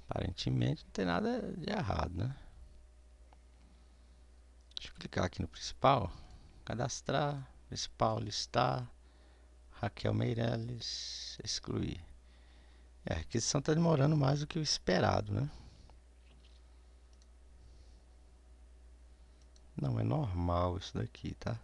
Aparentemente não tem nada de errado, né? Deixa eu clicar aqui no principal. Cadastrar, principal, listar, Raquel Meirelles, excluir. A requisição está demorando mais do que o esperado, né? Não é normal isso daqui, tá?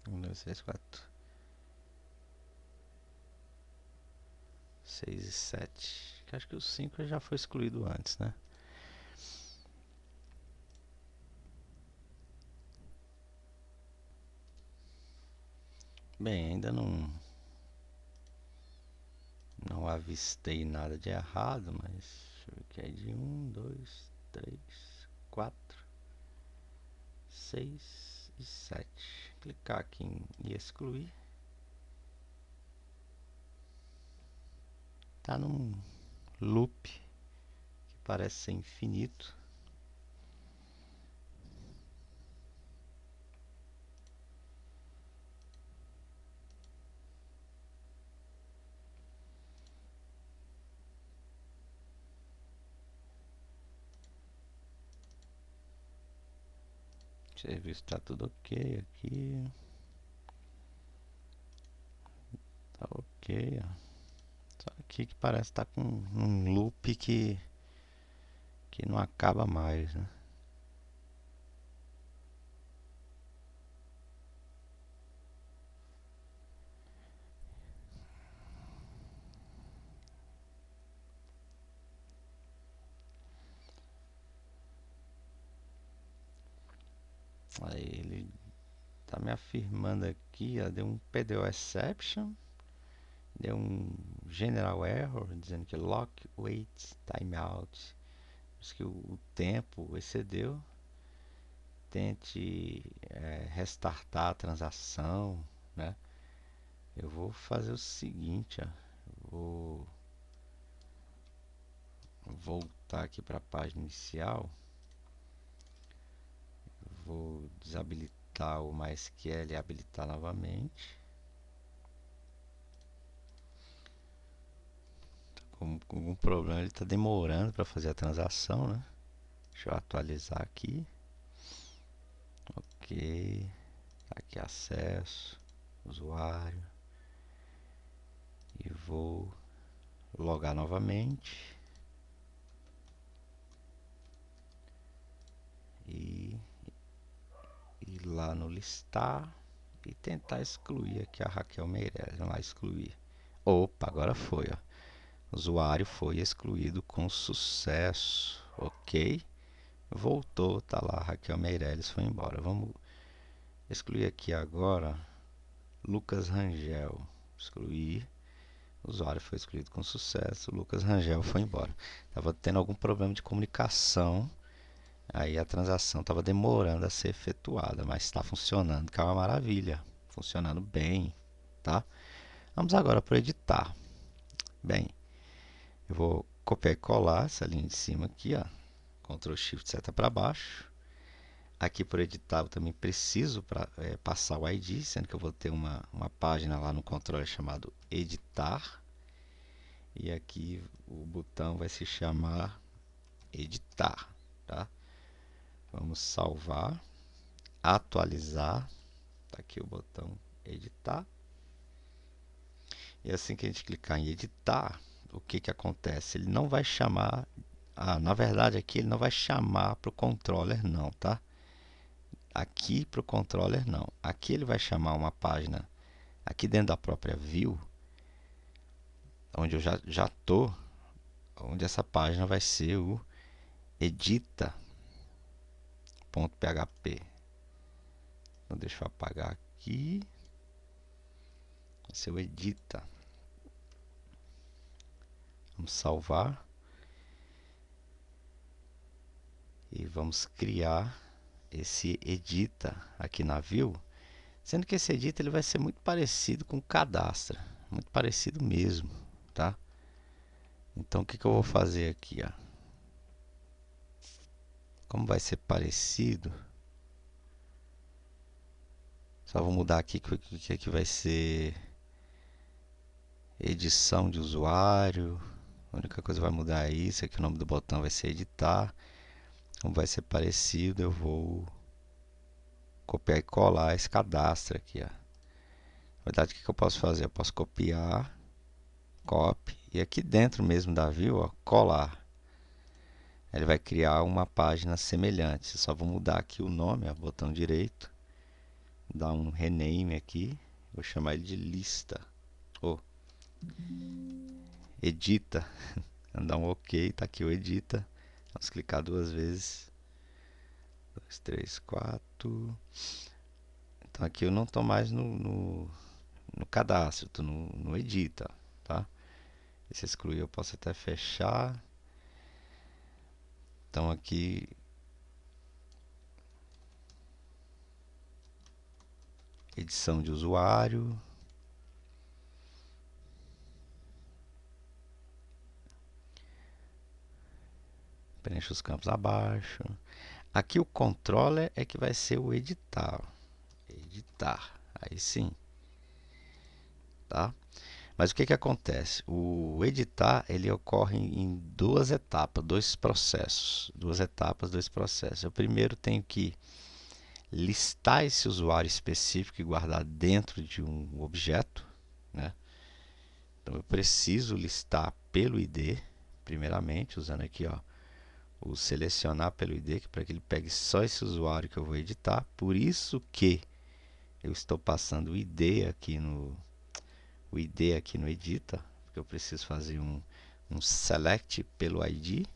Um, dois, três, quatro, seis e sete. Acho que o 5 já foi excluído antes, né? Bem, ainda não avistei nada de errado, mas deixa eu ver que é de 1, 2, 3, 4, 6 e 7. Clicar aqui em excluir. Tá num loop que parece ser infinito. O serviço está tudo ok aqui. Tá ok, ó. Só aqui que parece estar com um loop que não acaba mais, né? Aí ele tá me afirmando aqui, ó, deu um PDO exception, deu um general error, dizendo que lock wait timeout, diz que o tempo excedeu, tente restartar a transação, né? Eu vou fazer o seguinte, ó, vou voltar aqui para a página inicial, vou desabilitar o MySQL e habilitar novamente. Com algum problema, ele está demorando para fazer a transação, né? Deixa eu atualizar aqui. Ok, aqui acesso, usuário, e vou logar novamente e ir lá no listar e tentar excluir aqui a Raquel Meirelles. Vamos lá, excluir. Opa, agora foi, ó. O usuário foi excluído com sucesso. Ok, voltou, tá lá, Raquel Meirelles foi embora. Vamos excluir aqui agora Lucas Rangel. Excluir. O usuário foi excluído com sucesso. Lucas Rangel foi embora. Estava tendo algum problema de comunicação. Aí a transação estava demorando a ser efetuada, mas está funcionando, que é uma maravilha. Funcionando bem, tá? Vamos agora para o editar. Bem, eu vou copiar e colar essa linha de cima aqui, ó. Ctrl Shift seta para baixo. Aqui por editar eu também preciso passar o ID, sendo que eu vou ter uma página lá no controle chamado editar. E aqui o botão vai se chamar editar, tá? Vamos salvar, atualizar. Tá aqui o botão editar. E assim que a gente clicar em editar, o que que acontece? Ele não vai chamar, na verdade aqui ele não vai chamar para o controller não, tá? Aqui para o controller não. Aqui ele vai chamar uma página aqui dentro da própria view, onde eu já estou, onde essa página vai ser o edita.php. Então deixa eu apagar aqui. Vai ser o edita. Vamos salvar. E vamos criar esse edita aqui na view. Sendo que esse edita ele vai ser muito parecido com o cadastro. Muito parecido mesmo, tá? Então o que eu vou fazer aqui, ó? Como vai ser parecido, só vou mudar aqui que vai ser edição de usuário. A única coisa que vai mudar é isso, aqui o nome do botão vai ser editar. Como vai ser parecido, eu vou copiar e colar esse cadastro aqui, ó. Na verdade, o que eu posso fazer? Eu posso copiar, copy, e aqui dentro mesmo da view, ó, colar. Ele vai criar uma página semelhante. Eu só vou mudar aqui o nome, ó, botão direito, dar um rename aqui, vou chamar ele de lista, ou edita, dar um OK, tá aqui o edita. Vamos clicar duas vezes. 2, 3, 4. Então aqui eu não estou mais no cadastro, estou no edita, tá? Esse excluir eu posso até fechar. Então aqui edição de usuário. Preencha os campos abaixo. Aqui o controller é que vai ser o editar. Editar. Aí sim. Tá? Mas o que que acontece? O editar ele ocorre em duas etapas, dois processos. Duas etapas, dois processos. Eu primeiro tenho que listar esse usuário específico e guardar dentro de um objeto, né? Então eu preciso listar pelo ID, primeiramente, usando aqui, ó, o selecionar pelo ID, para que ele pegue só esse usuário que eu vou editar. Por isso que eu estou passando o ID aqui no edita, porque eu preciso fazer um select pelo ID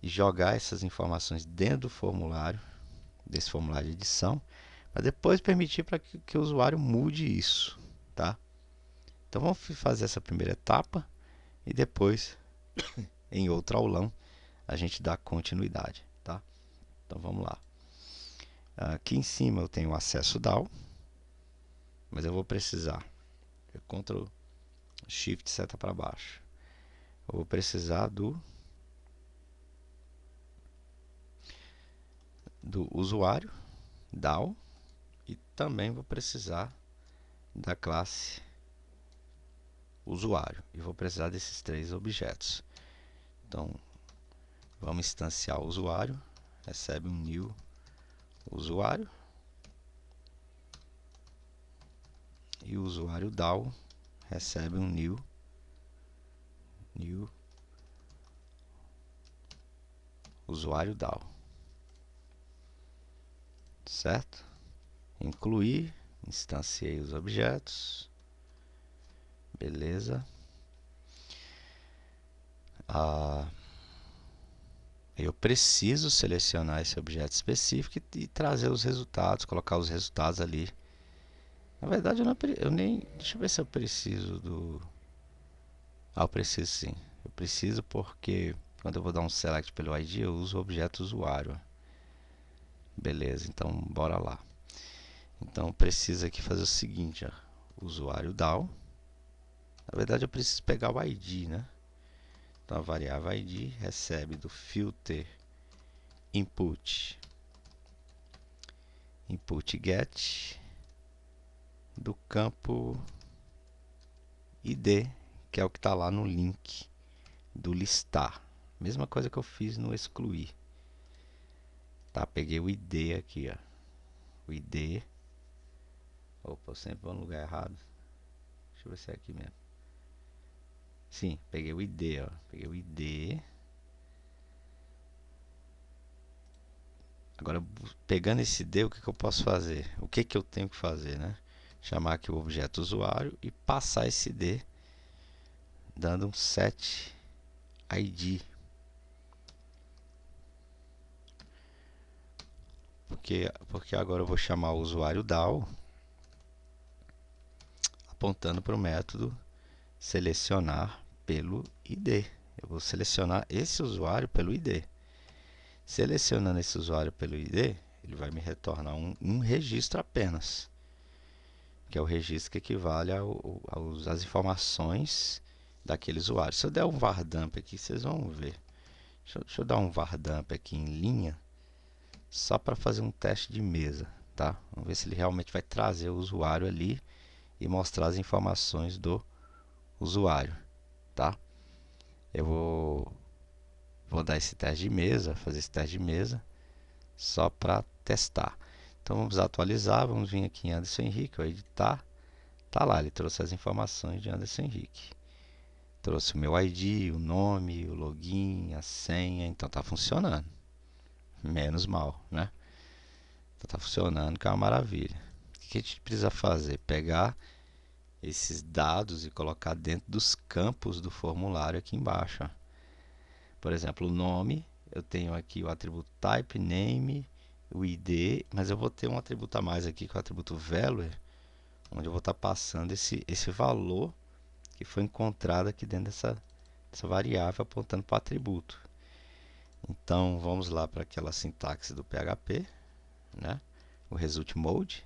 e jogar essas informações dentro do formulário, desse formulário de edição, para depois permitir para que o usuário mude isso, tá? Então vamos fazer essa primeira etapa e depois em outra aulão a gente dá continuidade, tá? Então vamos lá. Aqui em cima eu tenho acesso DAO, mas eu vou precisar Ctrl Shift seta para baixo. Eu vou precisar do usuário DAO e também vou precisar da classe usuário e vou precisar desses três objetos. Então vamos instanciar o usuário, recebe um new usuário e o usuário DAO recebe um new usuário DAO, certo? Incluir, instanciei os objetos, beleza. Eu preciso selecionar esse objeto específico e trazer os resultados, colocar os resultados ali. Na verdade eu nem, deixa eu ver se eu preciso do... eu preciso sim. Eu preciso porque quando eu vou dar um select pelo ID eu uso o objeto usuário. Beleza, então bora lá. Então precisa aqui fazer o seguinte, ó, usuário DAO. Na verdade eu preciso pegar o ID, né? Então a variável ID recebe do filter input get do campo ID, que é o que está lá no link do listar. Mesma coisa que eu fiz no excluir. Tá, peguei o ID aqui, ó. O ID. Opa, eu sempre vou no lugar errado. Deixa eu ver se é aqui mesmo. Sim, peguei o ID, ó. Peguei o ID. Agora, pegando esse ID, o que eu posso fazer? O que eu tenho que fazer, né? Chamar aqui o objeto usuário e passar esse ID dando um set ID. Porque agora eu vou chamar o usuário DAO apontando para o método selecionar pelo ID. Eu vou selecionar esse usuário pelo ID. Selecionando esse usuário pelo ID, ele vai me retornar um registro apenas, que é o registro que equivale às informações daquele usuário. Se eu der um var dump aqui, vocês vão ver. Deixa eu dar um var dump aqui em linha, só para fazer um teste de mesa, tá? Vamos ver se ele realmente vai trazer o usuário ali e mostrar as informações do usuário, tá? Eu vou dar esse teste de mesa, fazer esse teste de mesa, só para testar. Então vamos atualizar, vamos vir aqui em Anderson Henrique, vou editar, tá lá, ele trouxe as informações de Anderson Henrique. Trouxe o meu ID, o nome, o login, a senha, então tá funcionando. Menos mal, né? Então tá funcionando, que é uma maravilha. O que a gente precisa fazer? Pegar esses dados e colocar dentro dos campos do formulário aqui embaixo, ó. Por exemplo, o nome, eu tenho aqui o atributo type, name, o ID, mas eu vou ter um atributo a mais aqui, que é o atributo value, onde eu vou estar passando esse valor que foi encontrado aqui dentro dessa variável, apontando para o atributo. Então, vamos lá para aquela sintaxe do PHP, né? O result mode.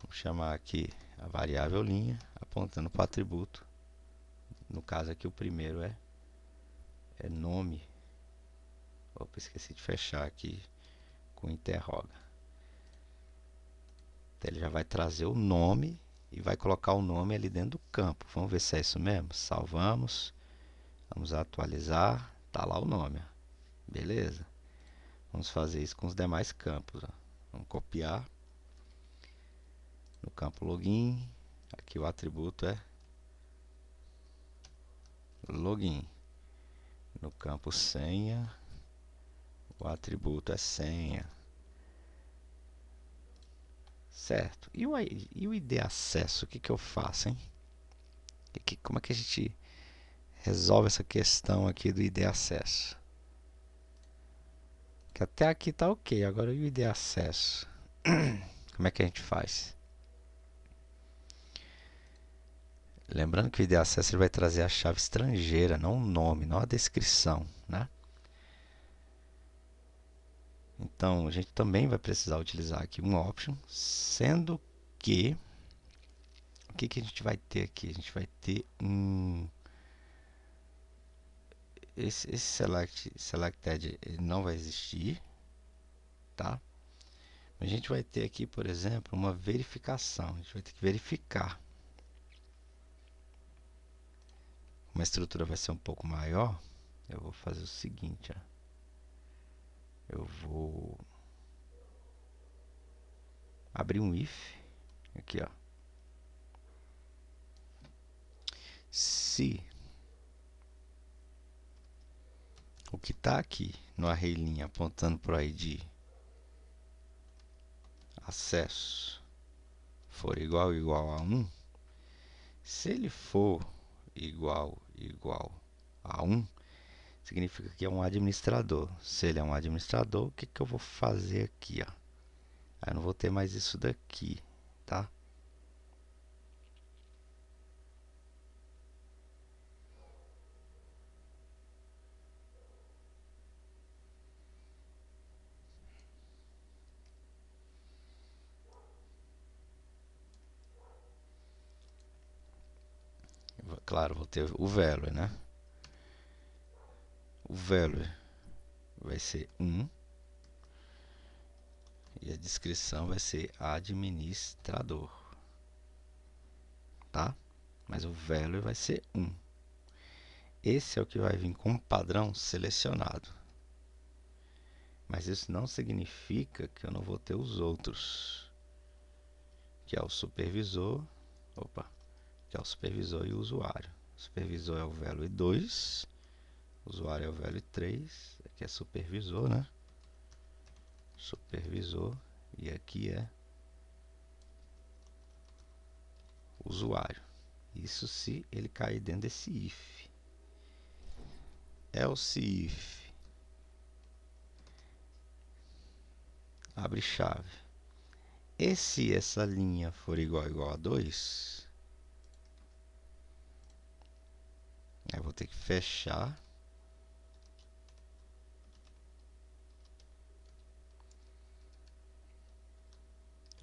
Vamos chamar aqui a variável linha, apontando para o atributo. No caso aqui, o primeiro é nome. Opa, esqueci de fechar aqui com interroga. Então, ele já vai trazer o nome e vai colocar o nome ali dentro do campo. Vamos ver se é isso mesmo. Salvamos. Vamos atualizar. Tá lá o nome. Beleza. Vamos fazer isso com os demais campos. Ó. Vamos copiar. No campo login. Aqui o atributo é login. No campo senha. O atributo é senha. Certo. E o ID acesso? O que eu faço, hein? Como é que a gente resolve essa questão aqui do ID acesso? Que até aqui tá ok. Agora e o ID acesso? Como é que a gente faz? Lembrando que o ID acesso ele vai trazer a chave estrangeira, não o nome, não a descrição, né? Então, a gente também vai precisar utilizar aqui um option, sendo que o que a gente vai ter aqui? A gente vai ter esse selected ele não vai existir, tá? A gente vai ter aqui, por exemplo, uma verificação. A gente vai ter que verificar. Uma estrutura vai ser um pouco maior. Eu vou fazer o seguinte, ó. Eu vou abrir um if aqui, ó. Se o que está aqui no array linha apontando para o ID acesso for igual a 1, se ele for igual a 1, significa que é um administrador. Se ele é um administrador, o que eu vou fazer aqui, ó? Aí eu não vou ter mais isso daqui, tá? Claro, vou ter o value, né? o value vai ser 1 e a descrição vai ser administrador, tá? Mas o value vai ser 1. Esse é o que vai vir como padrão selecionado. Mas isso não significa que eu não vou ter os outros, que é o supervisor, que é o supervisor e o usuário. O supervisor é o value 2, o usuário é o value 3, aqui é supervisor, né? Supervisor, e aqui é usuário. Isso se ele cair dentro desse if. Else if, abre chave. E se essa linha for igual a 2, eu vou ter que fechar.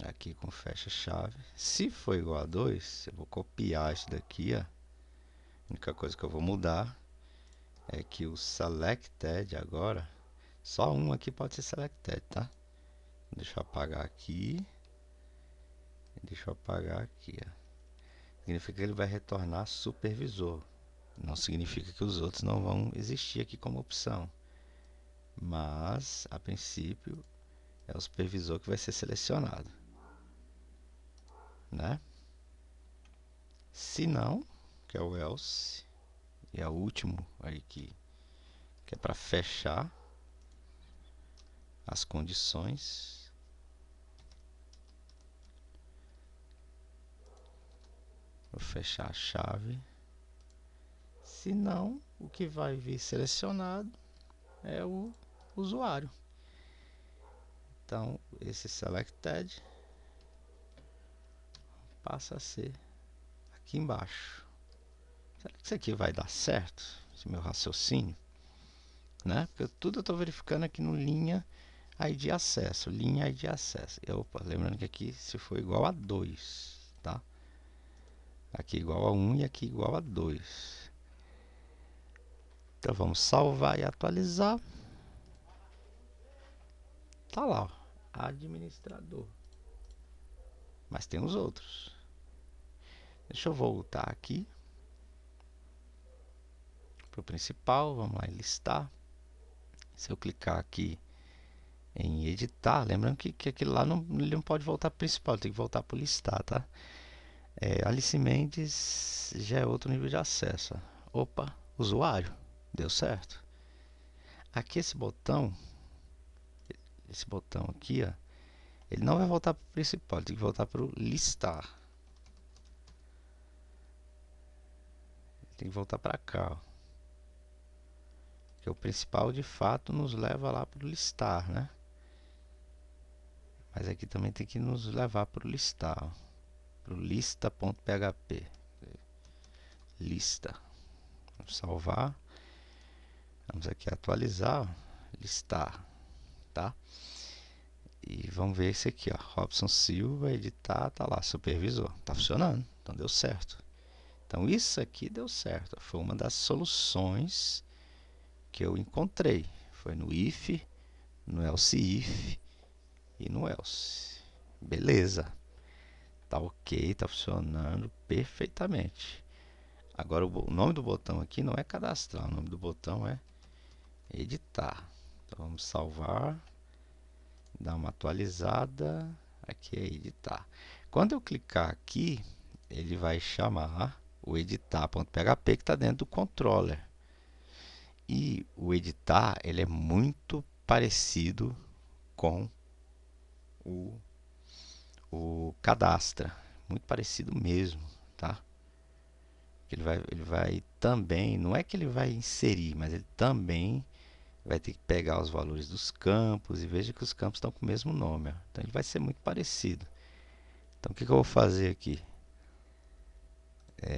Aqui com fecha chave. Se for igual a 2, eu vou copiar isso daqui, ó. A única coisa que eu vou mudar é que o selected agora, só um aqui pode ser selected, tá? Deixa eu apagar aqui. Deixa eu apagar aqui, ó. Significa que ele vai retornar supervisor. Não significa que os outros não vão existir aqui como opção. Mas, a princípio, é o supervisor que vai ser selecionado, né? Se não, que é o else, e é o último aí que é para fechar as condições. Vou fechar a chave. Se não, o que vai vir selecionado é o usuário. Então, esse selected passa a ser aqui embaixo. Será que isso aqui vai dar certo? Esse meu raciocínio, né? Porque tudo eu estou verificando aqui no linha ID acesso, linha ID acesso. Opa, lembrando que aqui se for igual a 2, tá? Aqui igual a 1 e aqui igual a 2. Então vamos salvar e atualizar. Tá lá, ó, administrador. Mas tem os outros. Deixa eu voltar aqui para o principal. Vamos lá em listar. Se eu clicar aqui em editar, lembrando que aquilo lá ele não pode voltar para o principal, tem que voltar para o listar, tá? Alice Mendes já é outro nível de acesso. Opa, usuário, deu certo. Aqui esse botão aqui, ó, ele não vai voltar para o principal, ele tem que voltar para o listar. Ele tem que voltar para cá, ó. Porque o principal de fato nos leva lá para o listar, né? Mas aqui também tem que nos levar para o listar, para o lista.php. Lista. Vamos salvar. Vamos aqui atualizar, listar, tá? E vamos ver esse aqui, ó, Robson Silva, editar, tá lá, supervisor, tá funcionando, então deu certo. Então isso aqui deu certo, foi uma das soluções que eu encontrei, foi no if, no else if e no else. Beleza, tá ok, tá funcionando perfeitamente. Agora o nome do botão aqui não é cadastrar, o nome do botão é editar. Então vamos salvar, dar uma atualizada, aqui é editar. Quando eu clicar aqui, ele vai chamar o editar.php que está dentro do controller. E o editar, ele é muito parecido com o cadastra, muito parecido mesmo, tá? Ele vai também, não é que ele vai inserir, mas ele também vai ter que pegar os valores dos campos e veja que os campos estão com o mesmo nome, ó. Então ele vai ser muito parecido. Então o que eu vou fazer aqui?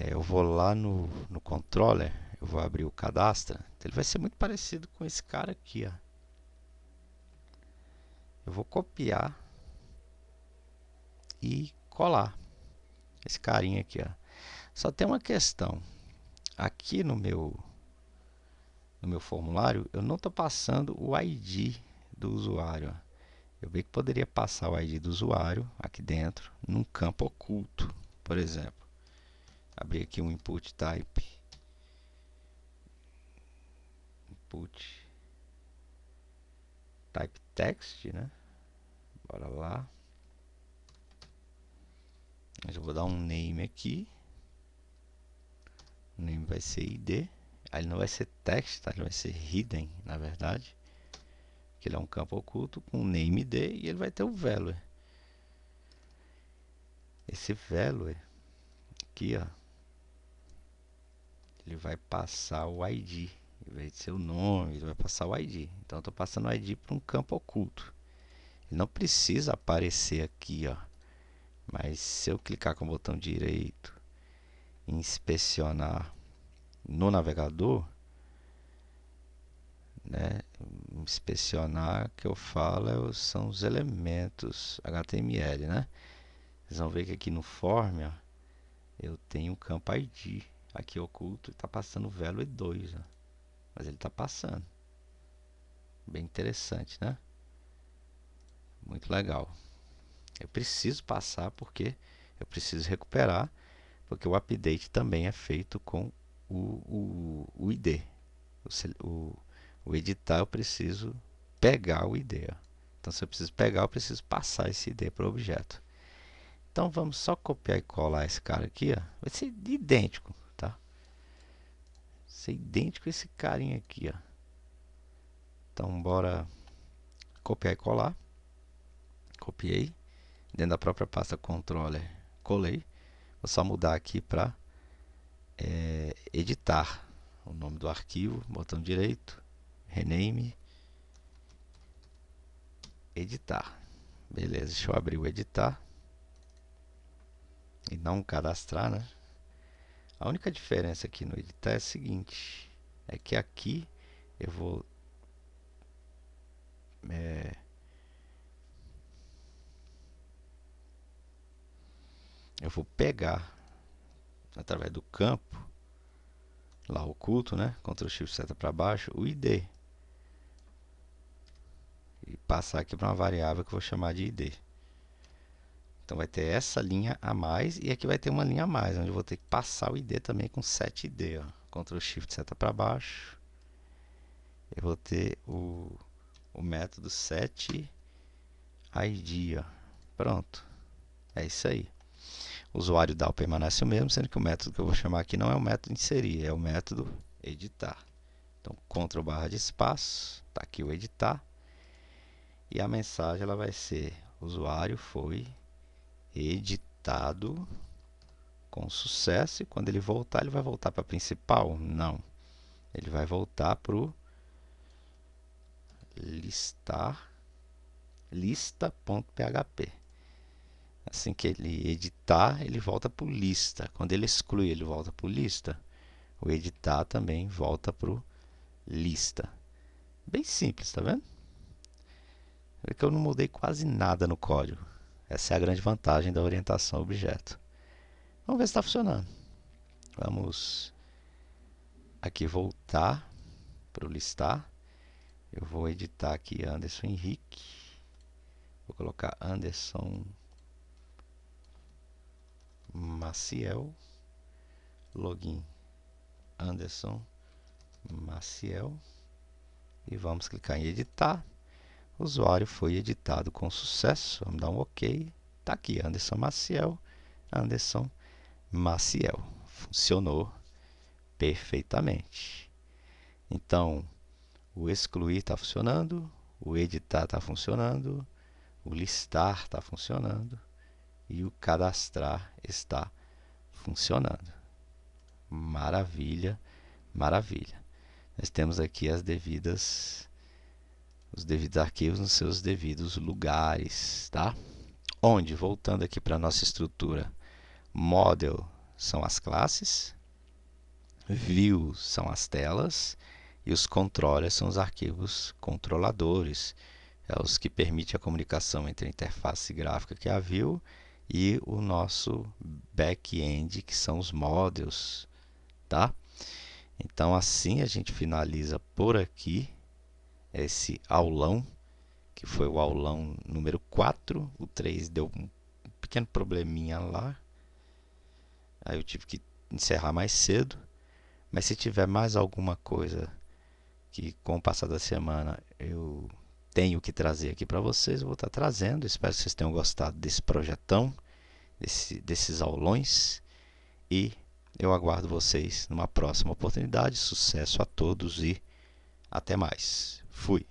Eu vou lá no controller, eu vou abrir o cadastro. Então, ele vai ser muito parecido com esse cara aqui, ó. Eu vou copiar e colar esse carinha aqui, ó. Só tem uma questão. Aqui no meu no meu formulário, eu não estou passando o ID do usuário. Eu vi que poderia passar o ID do usuário aqui dentro, num campo oculto, por exemplo. Abrir aqui um input type. Input type text, né? Bora lá. Mas eu vou dar um name aqui. O name vai ser ID. Aí ele não vai ser text, tá? Ele vai ser hidden, na verdade. Que ele é um campo oculto com name ID e ele vai ter o value. Esse value aqui, ó, ele vai passar o ID. Em vez de ser o nome, ele vai passar o ID. Então eu estou passando o ID para um campo oculto. Ele não precisa aparecer aqui, ó. Mas se eu clicar com o botão direito e inspecionar no navegador, né, inspecionar que eu falo são os elementos HTML, né? Vocês vão ver que aqui no form, ó, eu tenho um campo ID aqui oculto e está passando o value 2, ó. Mas ele está passando. Bem interessante, né? Muito legal. Eu preciso passar porque eu preciso recuperar, porque o update também é feito com o ID. O editar eu preciso pegar o ID. Ó. Então, se eu preciso pegar, eu preciso passar esse ID para o objeto. Então, vamos só copiar e colar esse cara aqui. Ó. Vai ser idêntico, tá? Vai ser idêntico a esse carinha aqui, ó. Então, bora copiar e colar. Copiei. Dentro da própria pasta controller, colei. Vou só mudar aqui para editar o nome do arquivo, botão direito, rename, editar. Beleza, deixa eu abrir o editar e não cadastrar, né? A única diferença aqui no editar é a seguinte, é que aqui eu vou pegar através do campo lá oculto, né? Ctrl Shift seta para baixo, o ID e passar aqui para uma variável que eu vou chamar de ID. Então vai ter essa linha a mais e aqui vai ter uma linha a mais, onde eu vou ter que passar o ID também com setID, ó. Ctrl Shift seta para baixo. Eu vou ter o método setID, ó. Pronto. É isso aí. O usuário DAO permanece o mesmo, sendo que o método que eu vou chamar aqui não é o método inserir, é o método editar. Então, Ctrl barra de espaço, está aqui o editar. E a mensagem ela vai ser: o usuário foi editado com sucesso. E quando ele voltar, ele vai voltar para a principal? Não. Ele vai voltar para o lista.php. Assim que ele editar, ele volta para o lista. Quando ele exclui, ele volta para o lista. O editar também volta para o lista. Bem simples, tá vendo? É que eu não mudei quase nada no código. Essa é a grande vantagem da orientação a objeto. Vamos ver se está funcionando. Vamos aqui voltar para o listar. Eu vou editar aqui Anderson Henrique. Vou colocar Anderson Maciel. Login Anderson Maciel. E vamos clicar em editar. O usuário foi editado com sucesso. Vamos dar um OK. Está aqui Anderson Maciel. Anderson Maciel. Funcionou perfeitamente. Então, o excluir está funcionando, o editar está funcionando, o listar está funcionando e o cadastrar está funcionando. Maravilha, maravilha. Nós temos aqui os devidos arquivos nos seus devidos lugares, tá? Onde, voltando aqui para a nossa estrutura, model são as classes, view são as telas e os controllers são os arquivos controladores, é os que permitem a comunicação entre a interface gráfica, que é a view, e o nosso back-end, que são os models, tá? Então assim a gente finaliza por aqui esse aulão, que foi o aulão número 4. O 3 deu um pequeno probleminha lá, aí eu tive que encerrar mais cedo. Mas se tiver mais alguma coisa que com o passar da semana eu tenho que trazer aqui para vocês, eu vou estar trazendo. Espero que vocês tenham gostado desse projetão, desses aulões, e eu aguardo vocês numa próxima oportunidade. Sucesso a todos e até mais. Fui!